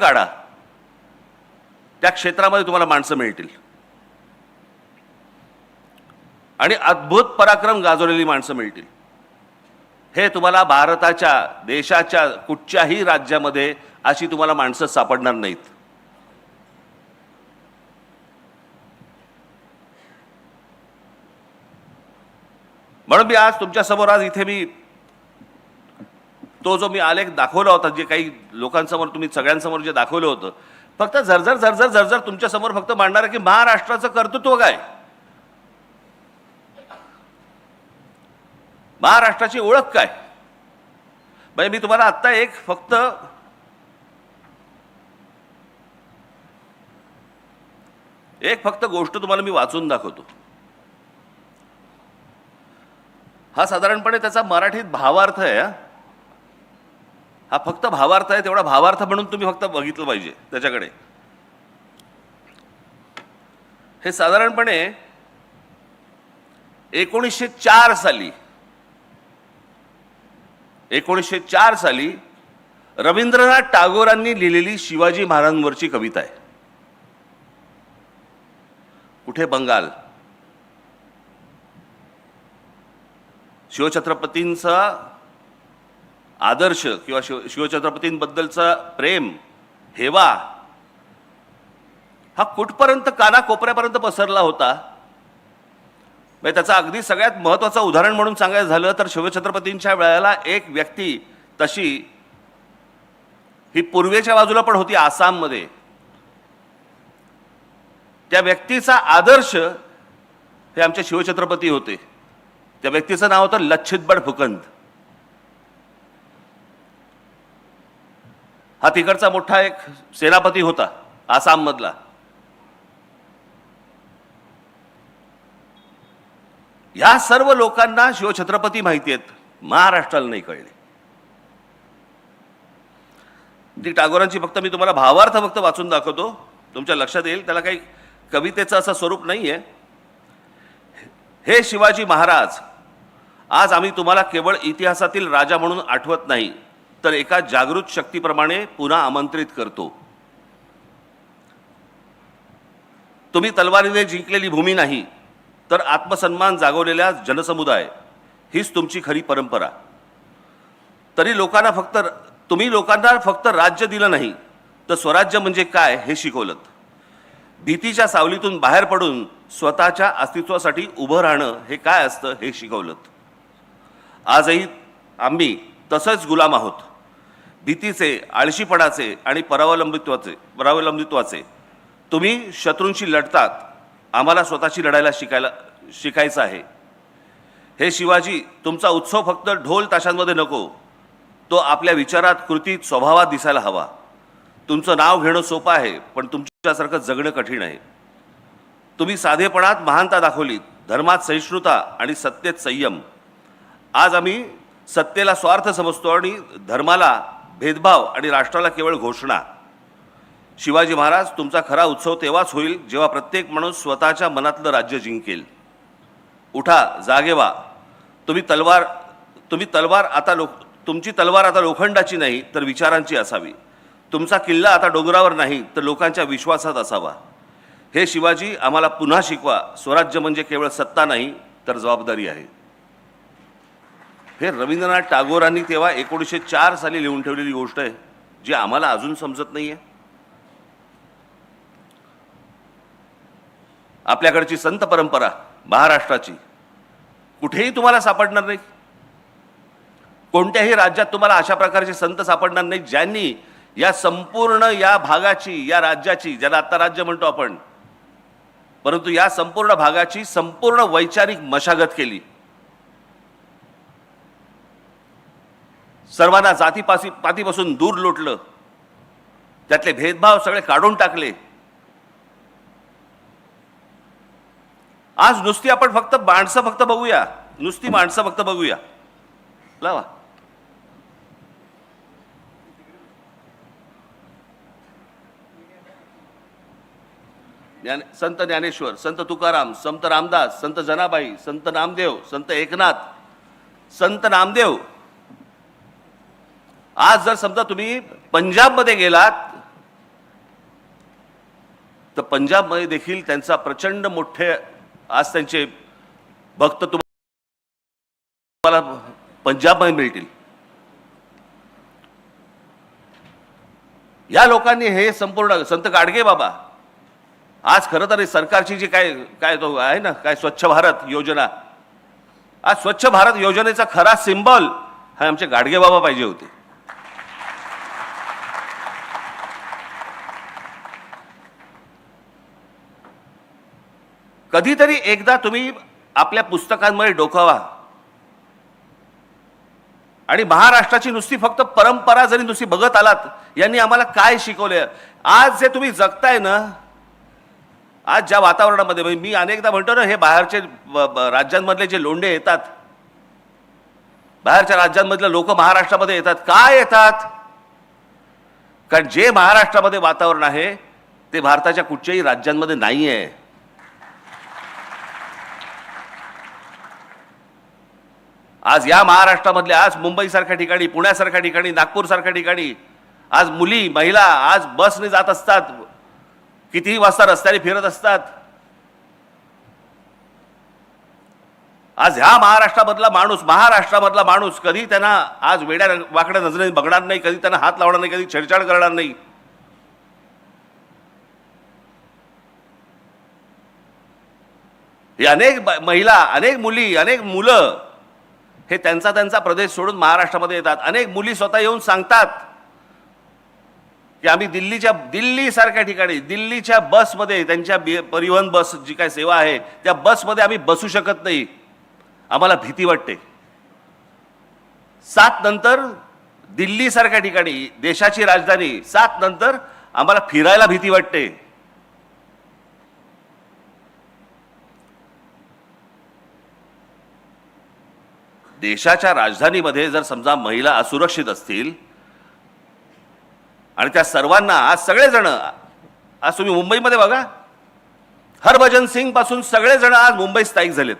काढा, त्या क्षेत्रामध्ये तुम्हाला माणसं मिळतील आणि अद्भुत पराक्रम गाजवलेली माणसं मिळतील. हे तुम्हाला भारताच्या देशाच्या कुठच्याही राज्यामध्ये अशी तुम्हाला माणसं सापडणार नाहीत. म्हणून मी आज तुमच्या समोर इथे मी तो जो मी आलेख दाखवला होता, जे काही लोकांसमोर तुम्ही सगळ्यांसमोर जे दाखवलं होतं, फक्त झरझर झरझर झरझर तुमच्या समोर फक्त मांडणार की महाराष्ट्राचं कर्तृत्व काय, महाराष्ट्राची ओळख काय. म्हणजे मी तुम्हाला आत्ता एक फक्त गोष्ट तुम्हाला मी वाचून दाखवतो. हा साधारणपणे त्याचा मराठीत भावार्थ आहे. हा फक्त भावार्थ आहे, तेवढा भावार्थ म्हणून तुम्ही फक्त बघितलं पाहिजे त्याच्याकडे. हे साधारणपणे 1904 साली रवींद्रनाथ टागोरांनी लिहिलेली शिवाजी महाराजांवरची कविता आहे. कुठे? बंगाल. शिवछत्रपतींचा आदर्श किंवा शिवछत्रपतींबद्दलचा प्रेम, हेवा हा कुठपर्यंत कानाकोपऱ्यापर्यंत पसरला होता. म्हणजे त्याचा अगदी सगळ्यात महत्त्वाचं उदाहरण म्हणून सांगायचं झालं तर शिवछत्रपतींच्या वेळेला एक व्यक्ती तशी ही पूर्वेच्या बाजूला पण होती, आसाममध्ये. त्या व्यक्तीचा आदर्श हे आमचे शिवछत्रपती होते. त्या व्यक्तीचं नाव होतं लच्छित फुकंद. हा तिकडचा मोठा एक सेनापती होता आसाम मधला. या सर्व लोकांना शिवछत्रपती माहिती आहेत, महाराष्ट्राला नाही कळले. ती टागोरांची फक्त मी तुम्हाला भावार्थ फक्त वाचून दाखवतो, तुमच्या लक्षात येईल. त्याला काही कवितेचं असं स्वरूप नाहीये. हे शिवाजी महाराज, आज आम्ही तुम्हाला केवळ इतिहासातील राजा म्हणून आठवत नाही, तर एका जागृत शक्तीप्रमाणे पुन्हा आमंत्रित करतो. तुम्ही तलवारीने जिंकलेली भूमी नाही, तर आत्मसन्मान जागवलेल्या जनसमुदाय हीच तुमची खरी परंपरा. तरी तुम्ही लोकांना फक्त राज्य दिलं नाही, तर स्वराज्य म्हणजे काय हे शिकवलं. भीतीच्या सावलीतून बाहेर पडून स्वतःच्या अस्तित्वासाठी उभं राहणं हे काय असतं हे शिकवलं. आजही आम्ही तसंच गुलाम आहोत, भीतीचे, आळशीपणाचे आणि परावलंबित्वाचे. तुम्ही शत्रूंशी लढतात, आम्हाला स्वतःशी लढायला शिकायचं आहे. हे शिवाजी, तुमचा उत्सव फक्त ढोल ताशांमध्ये नको, तो आपल्या विचारात, कृतीत, स्वभावात दिसायला हवा. तुमचं नाव घेणं सोपं आहे, पण तुमच्यासारखं जगणं कठीण आहे. तुम्ही साधेपणात महानता दाखवलीत, धर्मात सहिष्णुता आणि सत्तेत संयम. आज आम्ही सत्तेला स्वार्थ समजतो आणि धर्माला भेदभाव आणि राष्ट्राला केवळ घोषणा. शिवाजी महाराज, तुमचा खरा उत्सव तेव्हाच होईल जेव्हा प्रत्येक माणूस स्वतःच्या मनातलं राज्य जिंकेल. उठा, जागे व्हा. तुमची तलवार आता लोखंडाची नाही, तर विचारांची असावी. तुमचा किल्ला आता डोंगरावर नाही, तर लोकांच्या विश्वासात असावा. हे शिवाजी, आम्हाला पुन्हा शिकवा, स्वराज्य म्हणजे केवळ सत्ता नाही, तर जबाबदारी आहे. हे रवींद्रनाथ टागोरांनी तेव्हा 1904 साली लिहून ठेवलेली गोष्ट आहे, जी आम्हाला अजून समजत नाहीये. आपल्याकडची संत परंपरा महाराष्ट्राची कुठेही तुम्हाला सापडणार नाही. कोणत्याही राज्यात तुम्हाला अशा प्रकारचे संत सापडणार नाही, ज्यांनी या संपूर्ण या भागाची, या राज्याची, ज्याला आता राज्य म्हणतो आपण, परंतु या संपूर्ण भागाची संपूर्ण वैचारिक मशागत केली. सर्वांना जातीपातीपासून दूर लोटलं, त्यातले भेदभाव सगळे काढून टाकले. आज नुसती आपण फक्त माणसं बघूया, नुसती माणसं फक्त बघूया. लावा. संत ज्ञानेश्वर, संत तुकाराम, संत रामदास, संत जनाबाई, संत नामदेव, संत एकनाथ, संत नामदेव. आज जर समजा तुम्ही पंजाबमध्ये गेलात तर पंजाबमध्ये देखील त्यांचा प्रचंड मोठे आज त्यांचे भक्त तुम्हाला पंजाबमध्ये मिळतील. या लोकांनी हे संपूर्ण संत गाडगे बाबा आज खरं तर सरकारची जी काय काय तो आहे ना काय स्वच्छ भारत योजना, आज स्वच्छ भारत योजनेचा खरा सिंबल हा आमचे गाडगे बाबा पाहिजे होते. कधीतरी एकदा तुम्ही आपल्या पुस्तकांमध्ये डोकावा आणि महाराष्ट्राची नुसती फक्त परंपरा जरी नुसती बघत आलात, यांनी आम्हाला काय शिकवले. आज जे तुम्ही जगताय ना, आज ज्या वातावरणामध्ये, मी अनेकदा म्हणतो ना, हे बाहेरचे राज्यांमधले जे लोंढे येतात, बाहेरच्या राज्यांमधले लोक महाराष्ट्रामध्ये येतात, काय येतात? कारण जे महाराष्ट्रामध्ये वातावरण आहे ते भारताच्या कुठच्याही राज्यांमध्ये नाही आहे. आज या महाराष्ट्रामधल्या, आज मुंबईसारख्या ठिकाणी, पुण्यासारख्या ठिकाणी, नागपूरसारख्या ठिकाणी आज मुली महिला आज बसने जात असतात, कितीही वाजता रस्त्याने फिरत असतात. आज ह्या महाराष्ट्रामधला माणूस कधी त्यांना आज वेड्या वाकड्या नजरेने बघणार नाही, कधी त्यांना हात लावणार नाही, कधी छेडछाड करणार नाही. हे अनेक महिला, अनेक मुली, अनेक मुलं हे त्यांचा प्रदेश सोडून महाराष्ट्रामध्ये येतात. अनेक मुली स्वतः येऊन सांगतात की आम्ही दिल्लीसारख्या ठिकाणी, दिल्लीच्या बसमध्ये, त्यांच्या परिवहन बस जी काय सेवा आहे त्या बसमध्ये आम्ही बसू शकत नाही, आम्हाला भीती वाटते. 7 नंतर दिल्लीसारख्या ठिकाणी, देशाची राजधानी, 7 नंतर आम्हाला फिरायला भीती वाटते. देशाच्या राजधानीमध्ये जर समजा महिला असुरक्षित असतील आणि त्या सर्वांना आज सगळेजण, आज तुम्ही मुंबईमध्ये बघा, हरभजन सिंग पासून सगळेजण आज मुंबईत स्थायिक झालेत.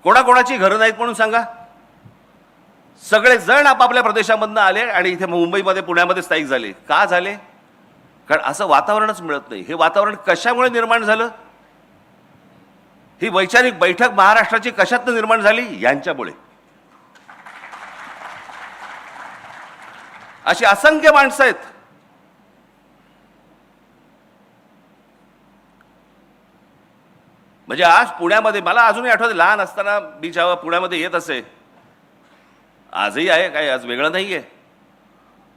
कोणाकोणाची घरं नाहीत म्हणून सांगा, सगळेजण आपापल्या प्रदेशामधनं आले आणि इथे मुंबईमध्ये पुण्यामध्ये स्थायिक झाले. का झाले? कारण असं वातावरणच मिळत नाही. हे वातावरण कशामुळे निर्माण झालं? ही वैचारिक बैठक महाराष्ट्राची कशातनं निर्माण झाली? यांच्यामुळे. अशी असंख्य माणसं आहेत. म्हणजे आज पुण्यामध्ये मला अजूनही आठवते, लहान असताना मी जेव्हा पुण्यामध्ये येत असे, आजही आहे, काय आज वेगळं नाही आहे,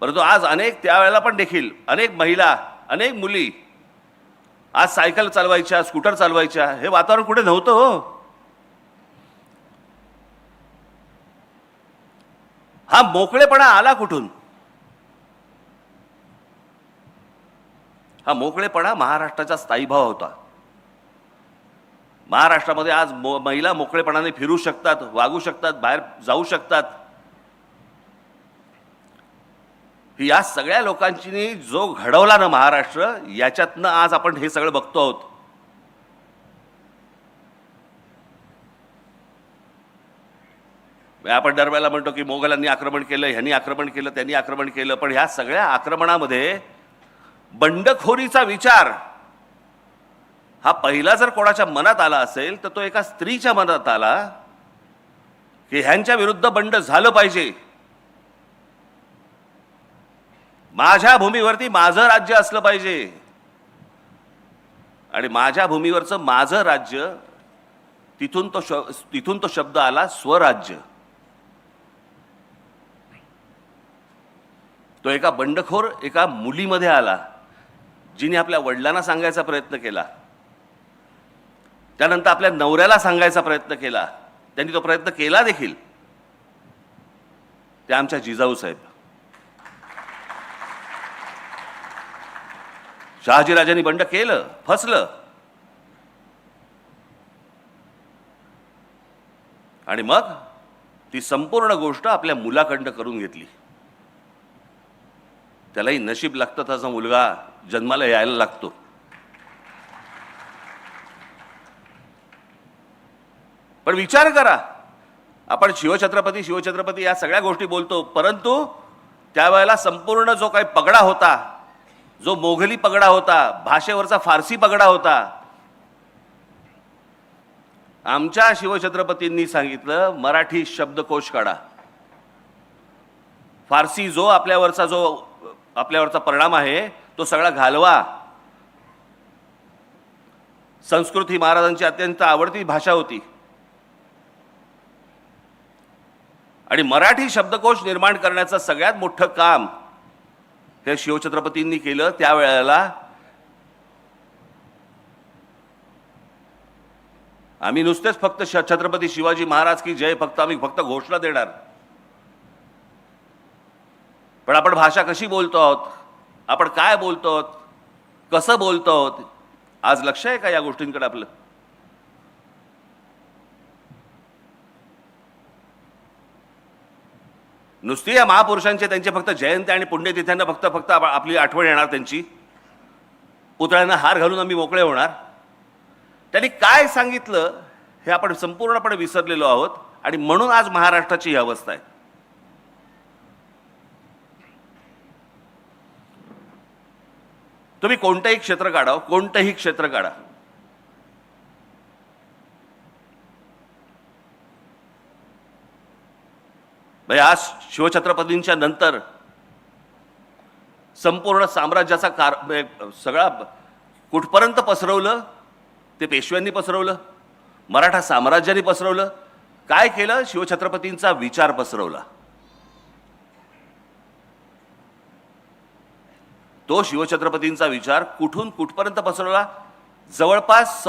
परंतु आज अनेक त्यावेळेला पण देखील अनेक महिला, अनेक मुली आज सायकल चालवायच्या, स्कूटर चालवायच्या. हे वातावरण कुठे नव्हतं हो. हा मोकळेपणा आला कुठून? हा मोकळेपणा महाराष्ट्राचा स्थायी भाव होता. महाराष्ट्रामध्ये आज महिला मोकळेपणाने फिरू शकतात, वागू शकतात, बाहेर जाऊ शकतात. या सगळ्या लोकांची जो घडवला ना महाराष्ट्र, याच्यातनं आज आपण हे सगळं बघतो आहोत. आपण दरवेळेला म्हणतो की मोगलांनी आक्रमण केलं, ह्यांनी आक्रमण केलं, त्यांनी आक्रमण केलं, पण ह्या सगळ्या आक्रमणामध्ये बंडखोरीचा विचार हा पहिला जर कोणाच्या मनात आला असेल तर तो एका स्त्रीच्या मनात आला की ह्यांच्या विरुद्ध बंड झालं पाहिजे. माझ्या भूमीवरती माझं राज्य असलं पाहिजे आणि माझ्या भूमीवरचं माझं राज्य, तिथून तो शब्द आला स्वराज्य. तो एका बंडखोर एका मुलीमध्ये आला, जिने आपल्या वडिलांना सांगायचा प्रयत्न केला, त्यानंतर आपल्या नवऱ्याला सांगायचा प्रयत्न केला, त्यांनी तो प्रयत्न केला देखील. ते आमच्या जिजाऊ साहेब, शहाजीराजांनी बंड केलं, फसलं, आणि मग ती संपूर्ण गोष्ट आपल्या मुलाकडनं करून घेतली. त्यालाही नशीब लागतं, त्याचा मुलगा जन्माला यायला लागतो. पण विचार करा, आपण शिवछत्रपती या सगळ्या गोष्टी बोलतो, परंतु त्यावेळेला संपूर्ण जो काही पगडा होता, जो मोघली पगडा होता, भाषेवरचा फारसी पगडा होता, आमच्या शिवछत्रपतींनी सांगितलं मराठी शब्दकोश काढा. फारसी जो आपल्यावरचा परिणाम आहे तो सगळा घालवा. संस्कृत ही महाराजांची अत्यंत आवडती भाषा होती आणि मराठी शब्दकोश निर्माण करण्याचं सगळ्यात मोठं काम हे शिवछत्रपतींनी केलं. त्यावेळेला आम्ही नुसतेच फक्त छत्रपती शिवाजी महाराज की जय आम्ही फक्त घोषणा देणार, पण आपण भाषा कशी बोलतो आहोत, आपण काय बोलतो आहोत, कसं बोलतो आहोत, आज लक्ष आहे का या गोष्टींकडे आपलं? नुसती या महापुरुषांचे त्यांचे फक्त जयंती आणि पुण्यतिथ्यांना फक्त आपली आठवण येणार, त्यांची पुतळ्यांना हार घालून आम्ही मोकळे होणार. त्यांनी काय सांगितलं हे आपण संपूर्णपणे विसरलेलो आहोत आणि म्हणून आज महाराष्ट्राची ही अवस्था आहे. तुम्ही कोणतंही क्षेत्र काढा, कोणतंही क्षेत्र काढा, आज शिवछत्रपतींच्या नंतर संपूर्ण साम्राज्याचा सगळा कुठपर्यंत पसरवलं ते पेशव्यांनी पसरवलं, मराठा साम्राज्याने पसरवलं. काय केलं? शिवछत्रपतींचा विचार पसरवला. तो शिवछत्रपतींचा विचार कुठून कुठपर्यंत पसरवला? जवळपास